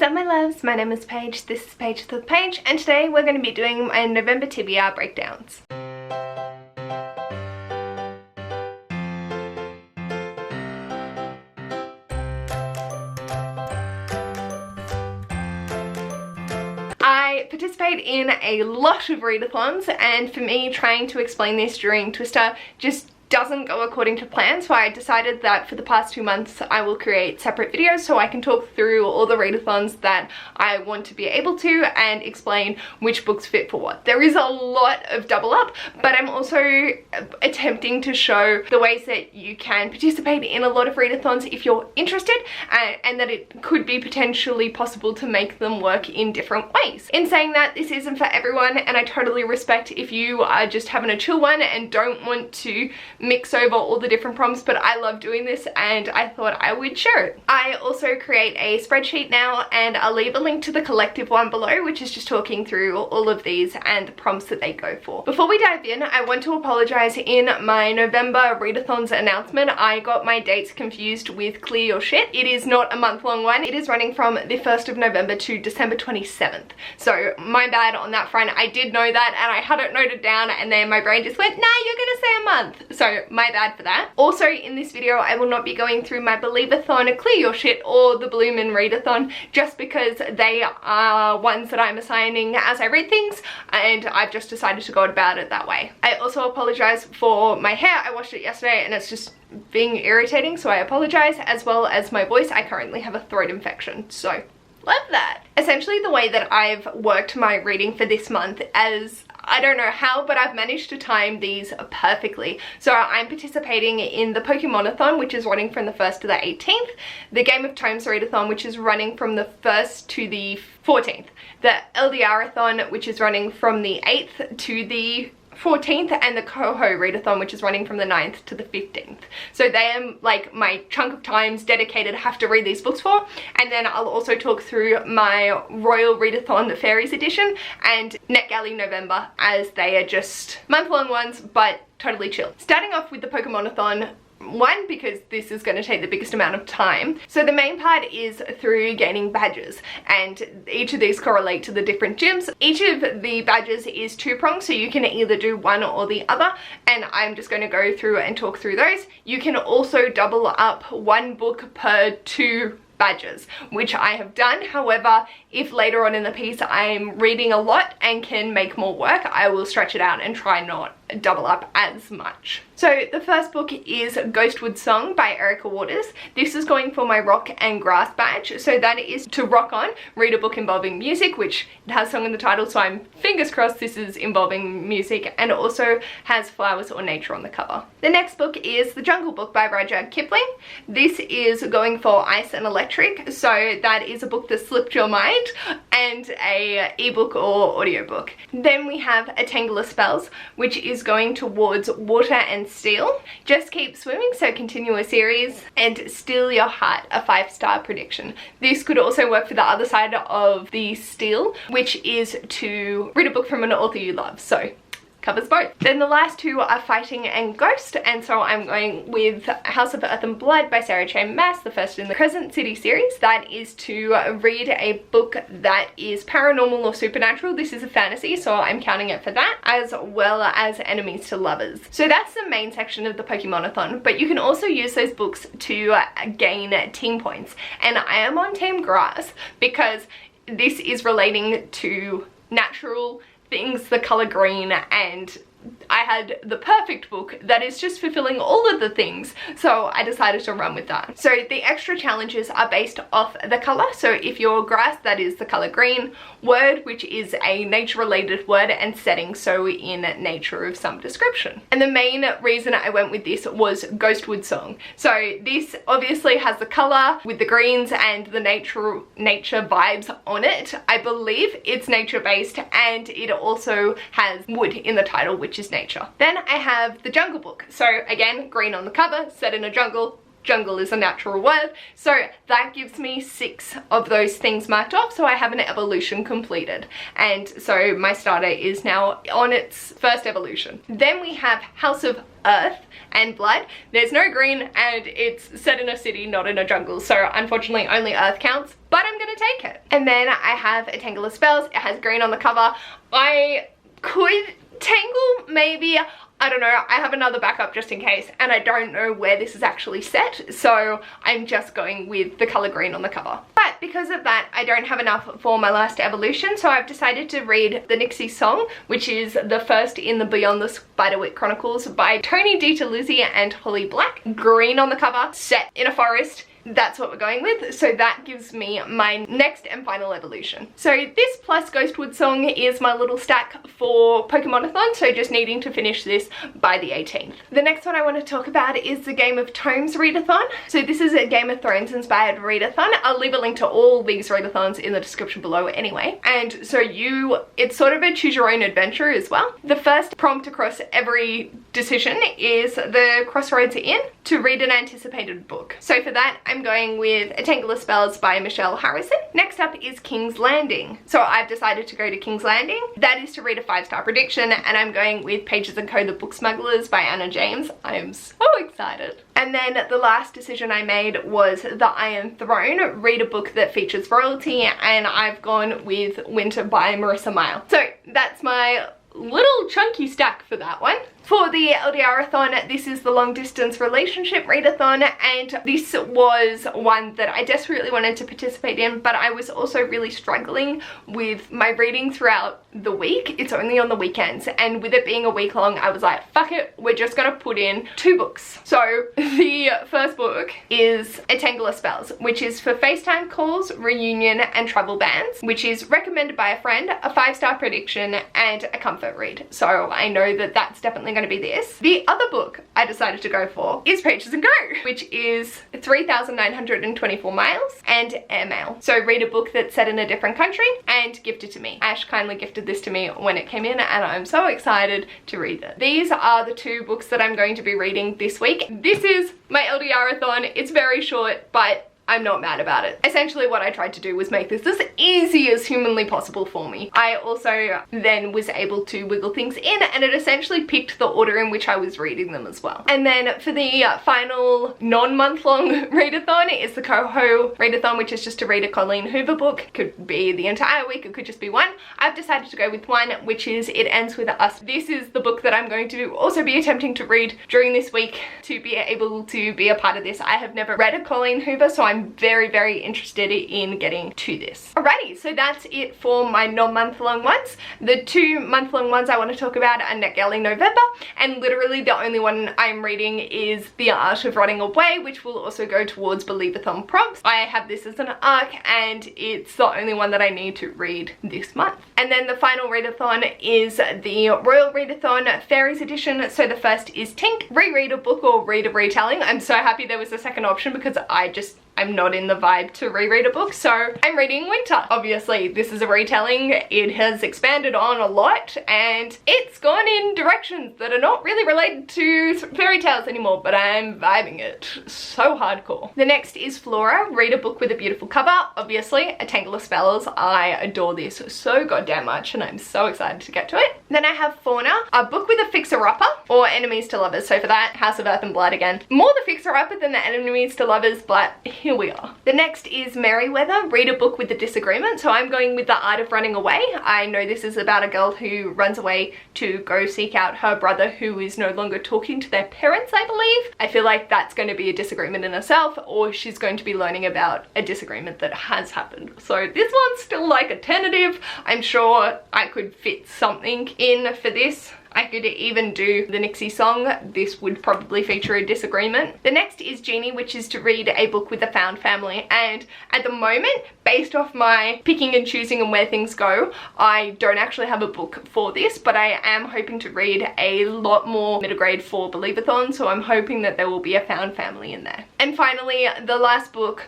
up my loves, my name is Paige, this is Paige the Page, and today we're going to be doing my November TBR breakdowns. I participate in a lot of readathons, and for me trying to explain this during Twister just doesn't go according to plan, so I decided that for the past 2 months I will create separate videos so I can talk through all the readathons that I want to be able to and explain which books fit for what. There is a lot of double up, but I'm also attempting to show the ways that you can participate in a lot of readathons if you're interested, and that it could be potentially possible to make them work in different ways. In saying that, this isn't for everyone, and I totally respect if you are just having a chill one and don't want to mix over all the different prompts, but I love doing this and I thought I would share it. I also create a spreadsheet now, and I'll leave a link to the collective one below, which is just talking through all of these and the prompts that they go for. Before we dive in, I want to apologize. In my November readathons announcement, I got my dates confused with Clear Your Shit. It is not a month-long one. It is running from the 1st of November to December 27th. So my bad on that front. I did know that and I had it noted down, and then my brain just went, nah, you're gonna say a month. So my bad for that. Also in this video I will not be going through my Believathon, Clear Your Shit, or the Bloomin Readathon, just because they are ones that I'm assigning as I read things, and I've just decided to go about it that way. I also apologize for my hair. I washed it yesterday and it's just being irritating, so I apologize, as well as my voice. I currently have a throat infection, so love that. Essentially the way that I've worked my reading for this month, as I don't know how, but I've managed to time these perfectly. So I'm participating in the Pokemonathon, which is running from the 1st to the 18th, the Game of Tomes Readathon, which is running from the 1st to the 14th, the LDRathon, which is running from the 8th to the 14th, and the Coho Readathon, which is running from the 9th to the 15th. So they are like my chunk of times dedicated I have to read these books for. And then I'll also talk through my Royal Readathon, the Fairies edition, and NetGalley November, as they are just month-long ones, but totally chill. Starting off with the Pokemonathon, one, because this is going to take the biggest amount of time. So the main part is through gaining badges, and each of these correlate to the different gyms. Each of the badges is 2-pronged, so you can either do one or the other, and I'm just going to go through and talk through those. You can also double up 1 book per 2 badges, which I have done. However, if later on in the piece I'm reading a lot and can make more work, I will stretch it out and try not double up as much. So the first book is Ghostwood Song by Erica Waters. This is going for my rock and grass badge, so that is to rock on, read a book involving music, which it has song in the title, so I'm fingers crossed this is involving music, and it also has flowers or nature on the cover. The next book is The Jungle Book by Rudyard Kipling. This is going for ice and electric, so that is a book that slipped your mind, and a ebook or audiobook. Then we have A Tangle of Spells, which is going towards water and steel. Just Keep Swimming, so continue a series, and Steal Your Heart, a 5-star prediction. This could also work for the other side of the steel, which is to read a book from an author you love, so covers both. Then the last 2 are Fighting and Ghost, and so I'm going with House of Earth and Blood by Sarah J Maas, the first in the Crescent City series. That is to read a book that is paranormal or supernatural. This is a fantasy, so I'm counting it for that, as well as Enemies to Lovers. So that's the main section of the Pokemonathon, but you can also use those books to gain team points. And I am on Team Grass because this is relating to natural things, the color green, and I had the perfect book that is just fulfilling all of the things, so I decided to run with that. So the extra challenges are based off the color. So if you're grass, that is the color green. Word, which is a nature related word, and setting, so in nature of some description. And the main reason I went with this was Ghostwood Song. So this obviously has the color with the greens and the nature vibes on it. I believe it's nature based, and it also has wood in the title, which is nature. Then I have The Jungle Book. So again, green on the cover, set in a jungle, jungle is a natural word, so that gives me 6 of those things marked off, so I have an evolution completed. And so my starter is now on its first evolution. Then we have House of Earth and Blood. There's no green and it's set in a city, not in a jungle, so unfortunately only Earth counts, but I'm gonna take it. And then I have A Tangle of Spells. It has green on the cover. I could tangle maybe, I don't know, I have another backup just in case, and I don't know where this is actually set, so I'm just going with the colour green on the cover. But because of that, I don't have enough for my last evolution, so I've decided to read The Nixie Song, which is the first in the Beyond the Spiderwick Chronicles by Tony DiTerlizzi and Holly Black. Green on the cover, set in a forest. That's what we're going with, so that gives me my next and final evolution. So this plus Ghostwood song is my little stack for Pokemonathon, so just needing to finish this by the 18th. The next one I want to talk about is the Game of Tomes Readathon. So this is a Game of Thrones inspired readathon. I'll leave a link to all these readathons in the description below anyway. And so it's sort of a choose your own adventure as well. The first prompt across every decision is the Crossroads Inn to read an anticipated book. So for that, I'm going with A Tangle of Spells by Michelle Harrison. Next up is King's Landing. So I've decided to go to King's Landing. That is to read a 5-star prediction, and I'm going with Pages & Co. The Book Smugglers by Anna James. I am so excited. And then the last decision I made was The Iron Throne, read a book that features royalty, and I've gone with Winter by Marissa Meyer. So that's my little chunky stack for that one. For the LDRathon, this is the long distance relationship readathon, and this was one that I desperately wanted to participate in, but I was also really struggling with my reading throughout the week. It's only on the weekends, and with it being a week long, I was like, fuck it, we're just gonna put in 2 books. So the first book is A Tangle of Spells, which is for FaceTime calls, reunion, and travel bans, which is recommended by a friend, a 5-star prediction, and a comfort read. So I know that that's definitely going to be this. The other book I decided to go for is Pages & Co, which is 3,924 miles and airmail. So read a book that's set in a different country and gift it to me. Ash kindly gifted this to me when it came in, and I'm so excited to read it. These are the 2 books that I'm going to be reading this week. This is my LDRathon. It's very short, but I'm not mad about it. Essentially what I tried to do was make this as easy as humanly possible for me. I also then was able to wiggle things in, and it essentially picked the order in which I was reading them as well. And then for the final non-month-long readathon is the Coho Readathon, which is just to read a Colleen Hoover book. Could be the entire week, it could just be one. I've decided to go with one, which is It Ends With Us. This is the book that I'm going to also be attempting to read during this week to be able to be a part of this. I have never read a Colleen Hoover, so I'm very, very interested in getting to this. Alrighty, so that's it for my non-month-long ones. The 2 month-long ones I want to talk about are NetGalley November, and literally the only one I'm reading is The Art of Running Away, which will also go towards Believathon prompts. I have this as an arc, and it's the only one that I need to read this month. And then the final readathon is the Royal Readathon Fairies edition. So the first is Tink, reread a book or read a retelling. I'm so happy there was a second option because I'm not in the vibe to reread a book, so I'm reading Winter. Obviously, this is a retelling. It has expanded on a lot, and it's gone in directions that are not really related to fairy tales anymore, but I'm vibing it so hardcore. The next is Flora, read a book with a beautiful cover. Obviously, A Tangle of Spells. I adore this so goddamn much, and I'm so excited to get to it. Then I have Fauna, a book with a fixer-upper, or enemies to lovers. So for that, House of Earth and Blood again. More the fixer-upper than the enemies to lovers, but here we are. The next is Merryweather, read a book with a disagreement. So I'm going with The Art of Running Away. I know this is about a girl who runs away to go seek out her brother who is no longer talking to their parents, I believe. I feel like that's going to be a disagreement in herself, or she's going to be learning about a disagreement that has happened. So this one's still like a tentative. I'm sure I could fit something in for this. I could even do the Nixie Song. This would probably feature a disagreement. The next is Genie, which is to read a book with a found family. And at the moment, based off my picking and choosing and where things go, I don't actually have a book for this, but I am hoping to read a lot more middle grade for Believathon, so I'm hoping that there will be a found family in there. And finally, the last book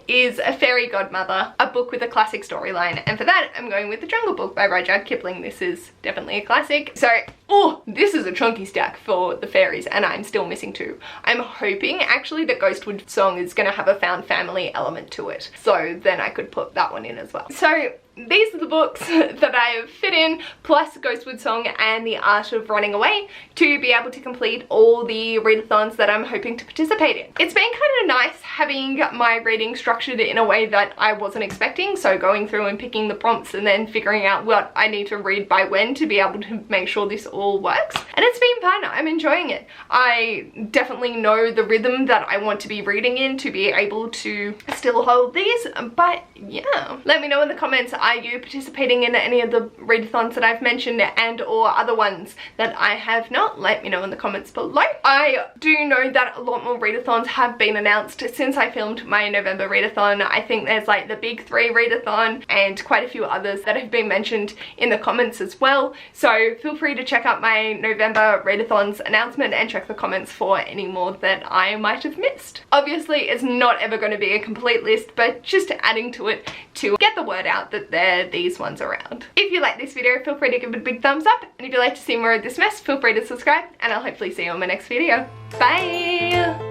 is A Fairy Godmother, a book with a classic storyline, and for that I'm going with The Jungle Book by Rudyard Kipling. This is definitely a classic. So, oh, this is a chunky stack for the fairies, and I'm still missing 2. I'm hoping actually that Ghostwood song is going to have a found family element to it, so then I could put that one in as well. So these are the books that I have fit in, plus Ghostwood Song and The Art of Running Away, to be able to complete all the readathons that I'm hoping to participate in. It's been kind of nice having my reading structured in a way that I wasn't expecting, so going through and picking the prompts and then figuring out what I need to read by when to be able to make sure this all works. And it's been fun. I'm enjoying it. I definitely know the rhythm that I want to be reading in to be able to still hold these, but yeah. Let me know in the comments, are you participating in any of the readathons that I've mentioned and or other ones that I have not? Let me know in the comments below. I do know that a lot more readathons have been announced since I filmed my November readathon. I think there's like the big 3 readathon and quite a few others that have been mentioned in the comments as well. So feel free to check out my November readathons announcement and check the comments for any more that I might have missed. Obviously it's not ever going to be a complete list, but just adding to it to get the word out that there are these ones around. If you like this video, feel free to give it a big thumbs up, and if you'd like to see more of this mess, feel free to subscribe, and I'll hopefully see you on my next video. Bye!